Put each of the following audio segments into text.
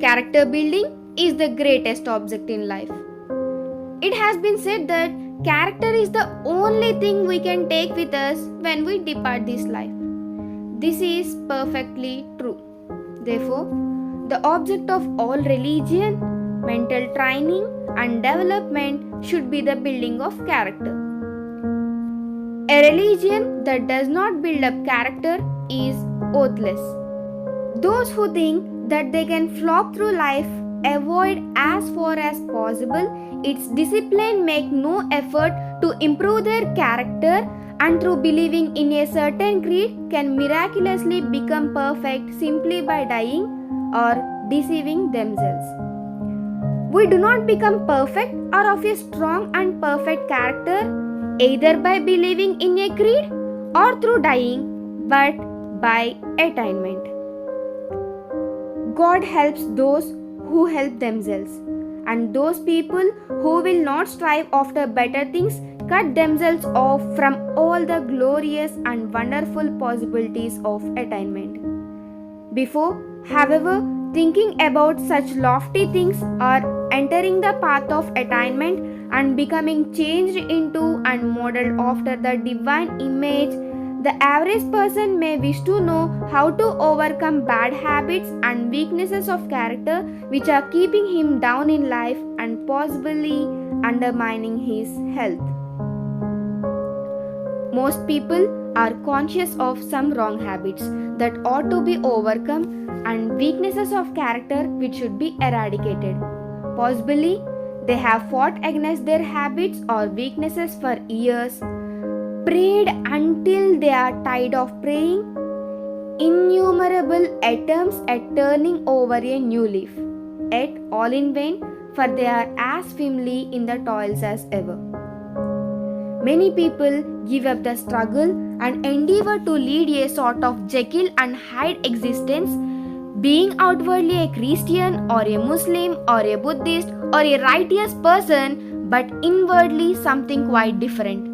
Character building is the greatest object in life. It has been said that character is the only thing we can take with us when we depart this life. This is perfectly true. Therefore, the object of all religion, mental training, and development should be the building of character. A religion that does not build up character is worthless. Those who think that they can flop through life avoid as far as possible its discipline, make no effort to improve their character, and through believing in a certain creed can miraculously become perfect simply by dying or deceiving themselves. We do not become perfect or of a strong and perfect character either by believing in a creed or through dying, but by attainment. God helps those who help themselves, and those people who will not strive after better things cut themselves off from all the glorious and wonderful possibilities of attainment. Before, however, thinking about such lofty things or entering the path of attainment and becoming changed into and modeled after the divine image, the average person may wish to know how to overcome bad habits and weaknesses of character which are keeping him down in life and possibly undermining his health. Most people are conscious of some wrong habits that ought to be overcome and weaknesses of character which should be eradicated. Possibly, they have fought against their habits or weaknesses for years, prayed until they are tired of praying, innumerable attempts at turning over a new leaf, yet all in vain, for they are as firmly in the toils as ever. Many people give up the struggle and endeavor to lead a sort of Jekyll and Hyde existence, being outwardly a Christian or a Muslim or a Buddhist or a righteous person, but inwardly something quite different.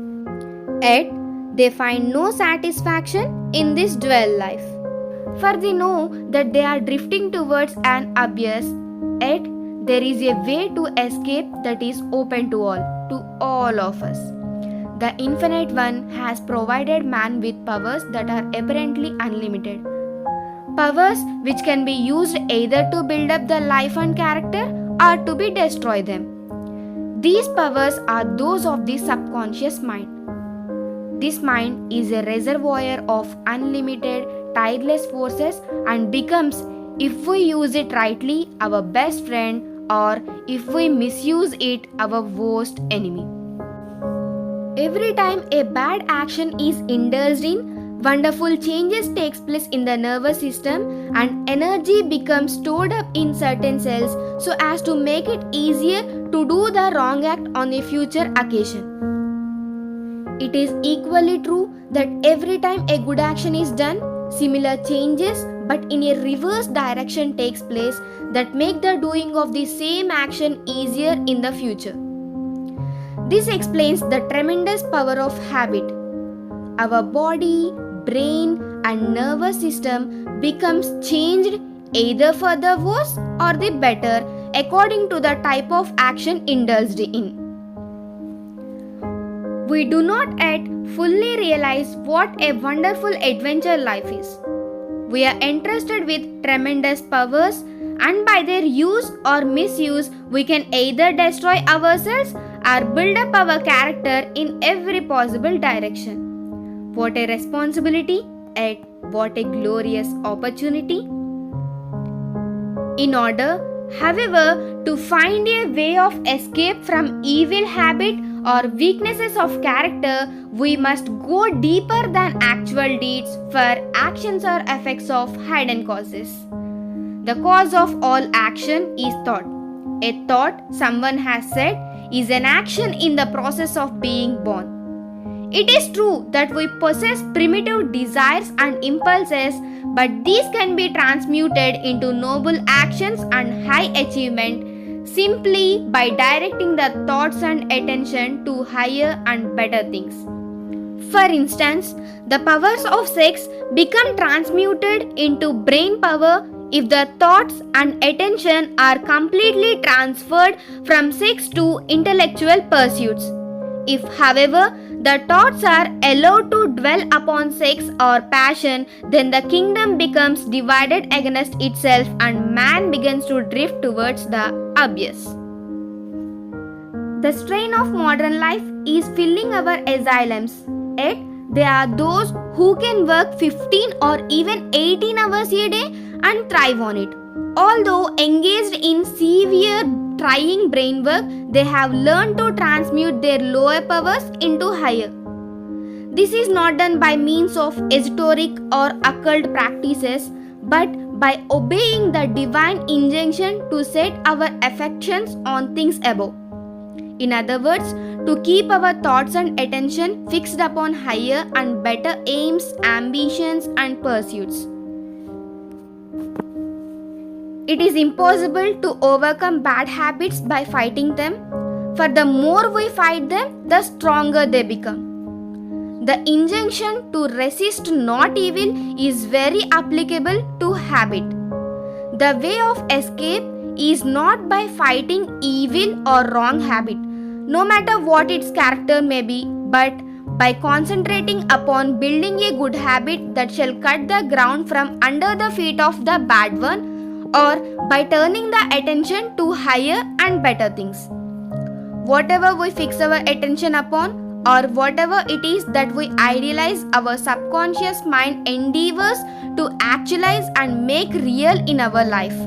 Yet, they find no satisfaction in this dual life, for they know that they are drifting towards an abyss, yet there is a way to escape that is open to all of us. The Infinite One has provided man with powers that are apparently unlimited. Powers which can be used either to build up the life and character or to be destroy them. These powers are those of the subconscious mind. This mind is a reservoir of unlimited, tireless forces and becomes, if we use it rightly, our best friend, or if we misuse it, our worst enemy. Every time a bad action is indulged in, wonderful changes takes place in the nervous system and energy becomes stored up in certain cells so as to make it easier to do the wrong act on a future occasion. It is equally true that every time a good action is done, similar changes but in a reverse direction takes place that make the doing of the same action easier in the future. This explains the tremendous power of habit. Our body, brain, and nervous system becomes changed either for the worse or the better according to the type of action indulged in. We do not yet fully realize what a wonderful adventure life is. We are entrusted with tremendous powers, and by their use or misuse, we can either destroy ourselves or build up our character in every possible direction. What a responsibility, yet what a glorious opportunity. In order, however, to find a way of escape from evil habit or weaknesses of character, we must go deeper than actual deeds, for actions are effects of hidden causes. The cause of all action is thought. A thought, someone has said, is an action in the process of being born. It is true that we possess primitive desires and impulses, but these can be transmuted into noble actions and high achievement simply by directing the thoughts and attention to higher and better things. For instance, the powers of sex become transmuted into brain power if the thoughts and attention are completely transferred from sex to intellectual pursuits. If, however, the thoughts are allowed to dwell upon sex or passion, then the kingdom becomes divided against itself and man begins to drift towards the abyss. The strain of modern life is filling our asylums, yet there are those who can work 15 or even 18 hours a day and thrive on it. Although engaged in severe trying brain work, they have learned to transmute their lower powers into higher. This is not done by means of esoteric or occult practices, but by obeying the divine injunction to set our affections on things above. In other words, to keep our thoughts and attention fixed upon higher and better aims, ambitions, and pursuits. It is impossible to overcome bad habits by fighting them, for the more we fight them, the stronger they become. The injunction to resist not evil is very applicable to habit. The way of escape is not by fighting evil or wrong habit, no matter what its character may be, but by concentrating upon building a good habit that shall cut the ground from under the feet of the bad one, or by turning the attention to higher and better things. Whatever we fix our attention upon, or whatever it is that we idealize, our subconscious mind endeavors to actualize and make real in our life.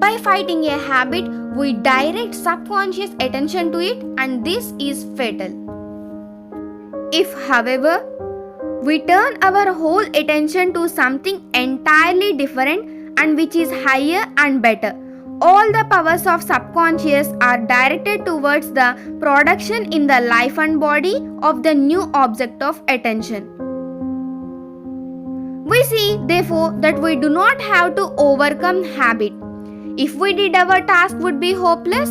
By fighting a habit, we direct subconscious attention to it, and this is fatal. If, however, we turn our whole attention to something entirely different and which is higher and better, all the powers of subconscious are directed towards the production in the life and body of the new object of attention. We see, therefore, that we do not have to overcome habit. If we did, our task would be hopeless,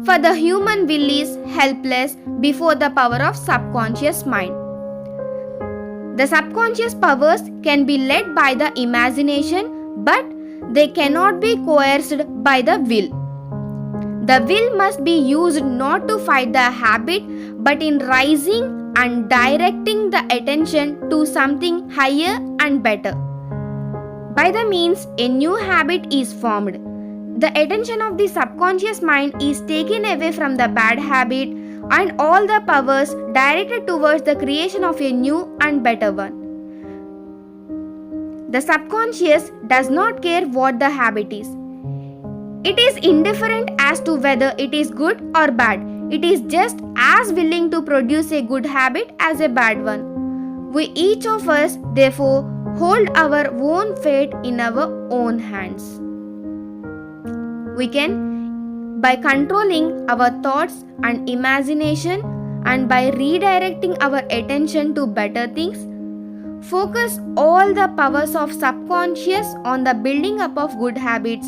for the human will is helpless before the power of subconscious mind. The subconscious powers can be led by the imagination, but they cannot be coerced by the will. The will must be used not to fight the habit, but in rising and directing the attention to something higher and better. By the means a new habit is formed, the attention of the subconscious mind is taken away from the bad habit and all the powers directed towards the creation of a new and better one. The subconscious does not care what the habit is. It is indifferent as to whether it is good or bad. It is just as willing to produce a good habit as a bad one. We each of us, therefore, hold our own fate in our own hands. We can, by controlling our thoughts and imagination and by redirecting our attention to better things, focus all the powers of subconscious on the building up of good habits.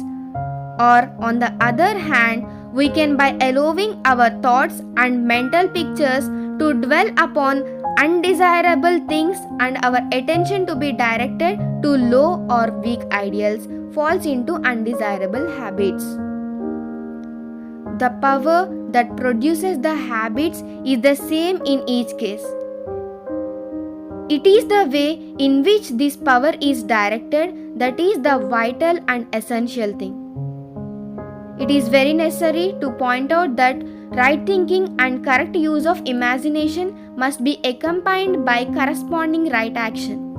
Or on the other hand, we can, by allowing our thoughts and mental pictures to dwell upon undesirable things and our attention to be directed to low or weak ideals, falls into undesirable habits. The power that produces the habits is the same in each case. It is the way in which this power is directed that is the vital and essential thing. It is very necessary to point out that right thinking and correct use of imagination must be accompanied by corresponding right action.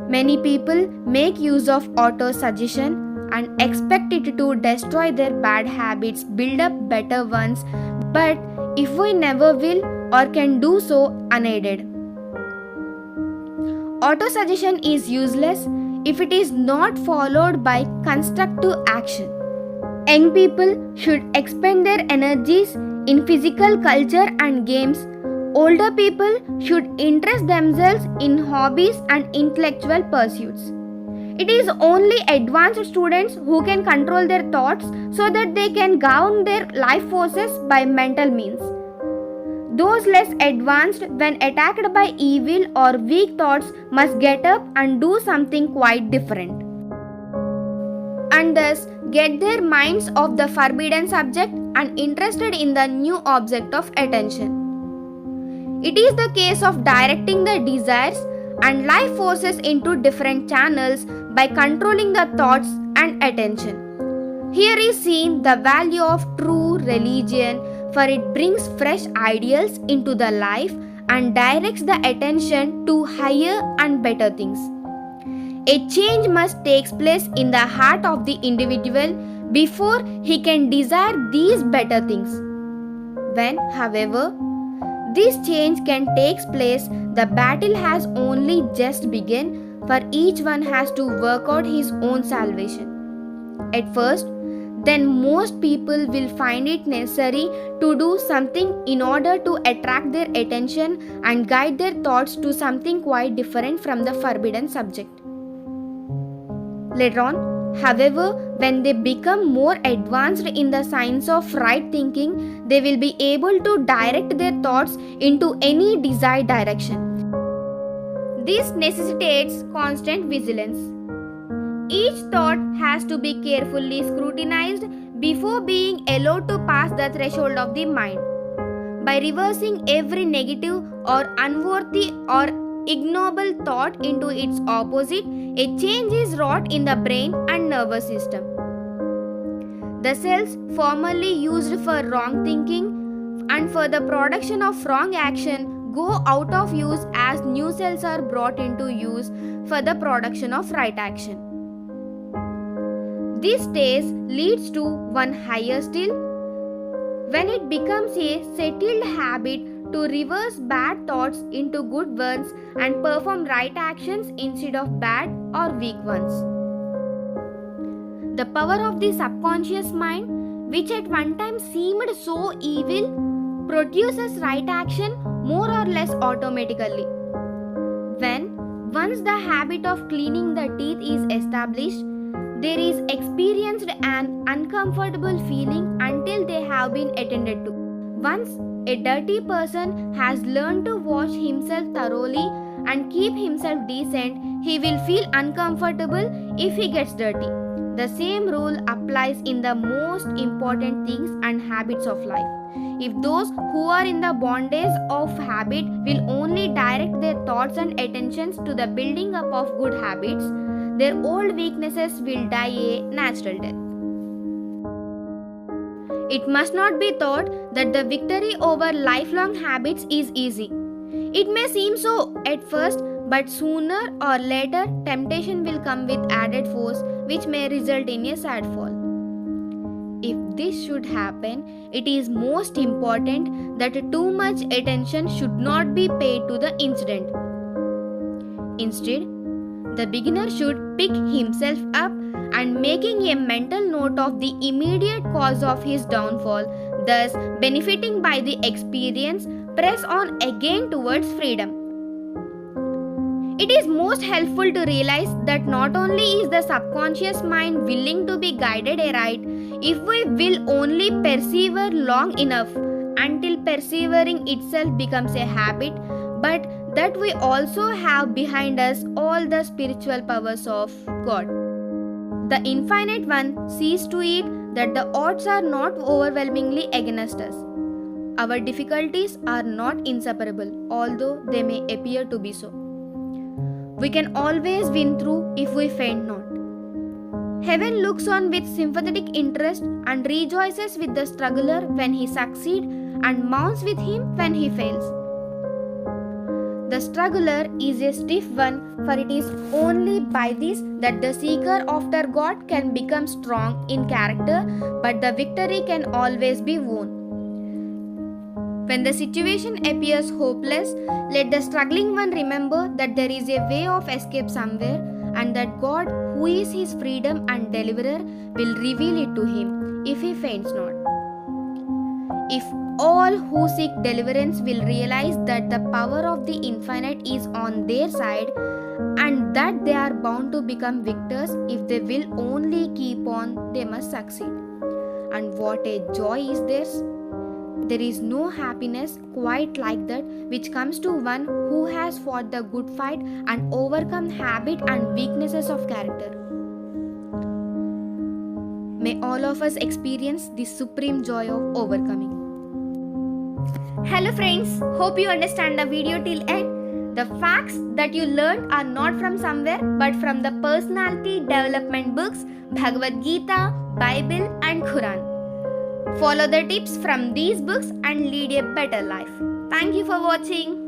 Many people make use of auto-suggestion and expect it to destroy their bad habits, build up better ones, but if we never will or can do so unaided. Auto-suggestion is useless if it is not followed by constructive action. Young people should expend their energies in physical culture and games. Older people should interest themselves in hobbies and intellectual pursuits. It is only advanced students who can control their thoughts so that they can govern their life forces by mental means. Those less advanced, when attacked by evil or weak thoughts, must get up and do something quite different, and thus get their minds off the forbidden subject and interested in the new object of attention. It is the case of directing the desires and life forces into different channels by controlling the thoughts and attention. Here is seen the value of true religion, for it brings fresh ideals into the life and directs the attention to higher and better things. A change must take place in the heart of the individual before he can desire these better things. When, however, this change can take place, the battle has only just begun, for each one has to work out his own salvation. At first, then most people will find it necessary to do something in order to attract their attention and guide their thoughts to something quite different from the forbidden subject. Later on, however, when they become more advanced in the science of right thinking, they will be able to direct their thoughts into any desired direction. This necessitates constant vigilance. Each thought has to be carefully scrutinized before being allowed to pass the threshold of the mind. By reversing every negative or unworthy or ignoble thought into its opposite, a change is wrought in the brain and nervous system. The cells formerly used for wrong thinking and for the production of wrong action go out of use as new cells are brought into use for the production of right action. This stage leads to one higher still, when it becomes a settled habit to reverse bad thoughts into good ones and perform right actions instead of bad or weak ones. The power of the subconscious mind, which at one time seemed so evil, produces right action more or less automatically. When once the habit of cleaning the teeth is established, there is experienced an uncomfortable feeling until they have been attended to. Once a dirty person has learned to wash himself thoroughly and keep himself decent, he will feel uncomfortable if he gets dirty. The same rule applies in the most important things and habits of life. If those who are in the bondage of habit will only direct their thoughts and attentions to the building up of good habits, their old weaknesses will die a natural death. It must not be thought that the victory over lifelong habits is easy. It may seem so at first, but sooner or later temptation will come with added force, which may result in a sad fall. If this should happen, it is most important that too much attention should not be paid to the incident. Instead, the beginner should pick himself up and making a mental note of the immediate cause of his downfall, thus benefiting by the experience, press on again towards freedom. It is most helpful to realize that not only is the subconscious mind willing to be guided aright, if we will only persevere long enough until persevering itself becomes a habit, but that we also have behind us all the spiritual powers of God. The Infinite One sees to it that the odds are not overwhelmingly against us. Our difficulties are not insuperable, although they may appear to be so. We can always win through if we faint not. Heaven looks on with sympathetic interest and rejoices with the struggler when he succeeds and mourns with him when he fails. The struggler is a stiff one, for it is only by this that the seeker after God can become strong in character, but the victory can always be won. When the situation appears hopeless, let the struggling one remember that there is a way of escape somewhere, and that God, who is his freedom and deliverer, will reveal it to him if he faints not. If all who seek deliverance will realize that the power of the infinite is on their side, and that they are bound to become victors if they will only keep on, they must succeed. And what a joy is theirs! There is no happiness quite like that which comes to one who has fought the good fight and overcome habit and weaknesses of character. May all of us experience the supreme joy of overcoming. Hello friends, hope you understand the video till end. The facts that you learned are not from somewhere but from the personality development books Bhagavad Gita, Bible and Quran. Follow the tips from these books and lead a better life. Thank you for watching.